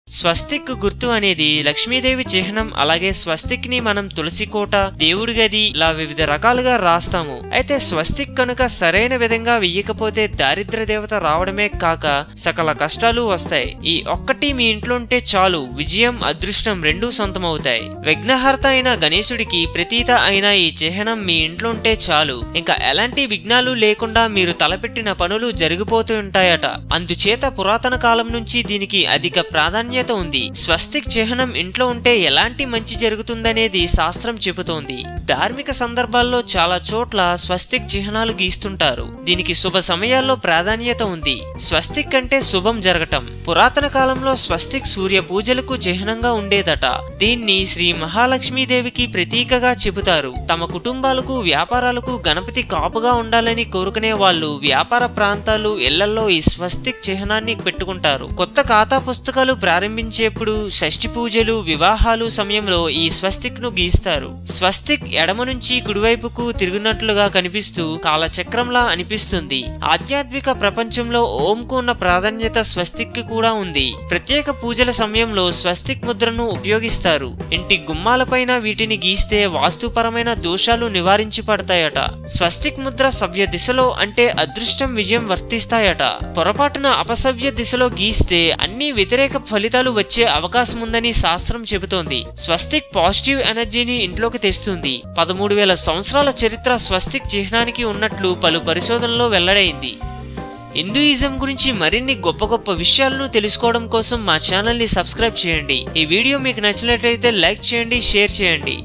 స్వస్తిక్ గుర్తు అనేది లక్ష్మీదేవి చిహ్నం. అలాగే స్వస్తిక్ ని మనం తులసి కోట, దేవుడి గది ఇలా వివిధ రకాలుగా రాస్తాము. అయితే స్వస్తిక్ కనుక సరైన విధంగా వెయ్యకపోతే దారిద్ర దేవత రావడమే కాక సకల కష్టాలు వస్తాయి. ఈ ఒక్కటి మీ ఇంట్లో ఉంటే చాలు, విజయం అదృష్టం రెండూ సొంతమవుతాయి. విఘ్నహర్త అయిన గణేశుడికి ప్రతీత అయిన ఈ చిహ్నం మీ ఇంట్లో ఉంటే చాలు, ఇంకా ఎలాంటి విఘ్నాలు లేకుండా మీరు తలపెట్టిన పనులు జరిగిపోతూ ఉంటాయట. అందుచేత పురాతన కాలం నుంచి దీనికి అధిక ప్రాధాన్యత ఉంది. స్వస్తిక్ చిహ్నం ఇంట్లో ఉంటే ఎలాంటి మంచి జరుగుతుందనేది శాస్త్రం చెబుతోంది. ధార్మిక సందర్భాల్లో చాలా చోట్ల స్వస్తిక్ చిహ్నాలు గీస్తుంటారు. దీనికి శుభ సమయాల్లో ప్రాధాన్యత ఉంది. స్వస్తిక్ అంటే శుభం జరగటం. పురాతన కాలంలో స్వస్తిక్ సూర్య పూజలకు చిహ్నంగా ఉండేదట. దీన్ని శ్రీ మహాలక్ష్మీదేవికి ప్రతీకగా చెబుతారు. తమ కుటుంబాలకు వ్యాపారాలకు గణపతి కాపుగా ఉండాలని కోరుకునే వాళ్ళు వ్యాపార ప్రాంతాలు ఇళ్లలో ఈ స్వస్తిక్ చిహ్నాన్ని పెట్టుకుంటారు. కొత్త ఖాతా పుస్తకాలు ప్రారంభించేప్పుడు, షష్ఠి పూజలు, వివాహాలు సమయంలో ఈ స్వస్తిక్ ను గీస్తారు. స్వస్తిక్ ఎడమ నుంచి కుడివైపుకు తిరుగునట్లుగా కనిపిస్తూ కాలచక్రంలా అనిపిస్తుంది. ఆధ్యాత్మిక ప్రపంచంలో ఓంకు ఉన్న ప్రాధాన్యత స్వస్తిక్ కి కూడా ఉంది. ప్రత్యేక పూజల సమయంలో స్వస్తిక్ ముద్రను ఉపయోగిస్తారు. ఇంటి గుమ్మాలపైన వీటిని గీస్తే వాస్తుపరమైన దోషాలు నివారించి పడతాయట. స్వస్తిక్ ముద్ర సవ్య దిశలో అంటే అదృష్టం విజయం వర్తిస్తాయట. పొరపాటున అపసవ్య దిశలో గీస్తే అన్ని వ్యతిరేక ఫలితాలు వచ్చే అవకాశం ఉందని శాస్త్రం చెబుతోంది. స్వస్తిక్ పాజిటివ్ ఎనర్జీని ఇంట్లోకి తెస్తుంది. 13,000 సంవత్సరాల చరిత్ర స్వస్తిక్ చిహ్నానికి ఉన్నట్లు పలు పరిశోధనలో వెల్లడైంది. హిందూయిజం గురించి మరిన్ని గొప్ప గొప్ప విషయాలను తెలుసుకోవడం కోసం మా ఛానల్ ని సబ్స్క్రైబ్ చేయండి. ఈ వీడియో మీకు నచ్చినట్లయితే లైక్ చేయండి, షేర్ చేయండి.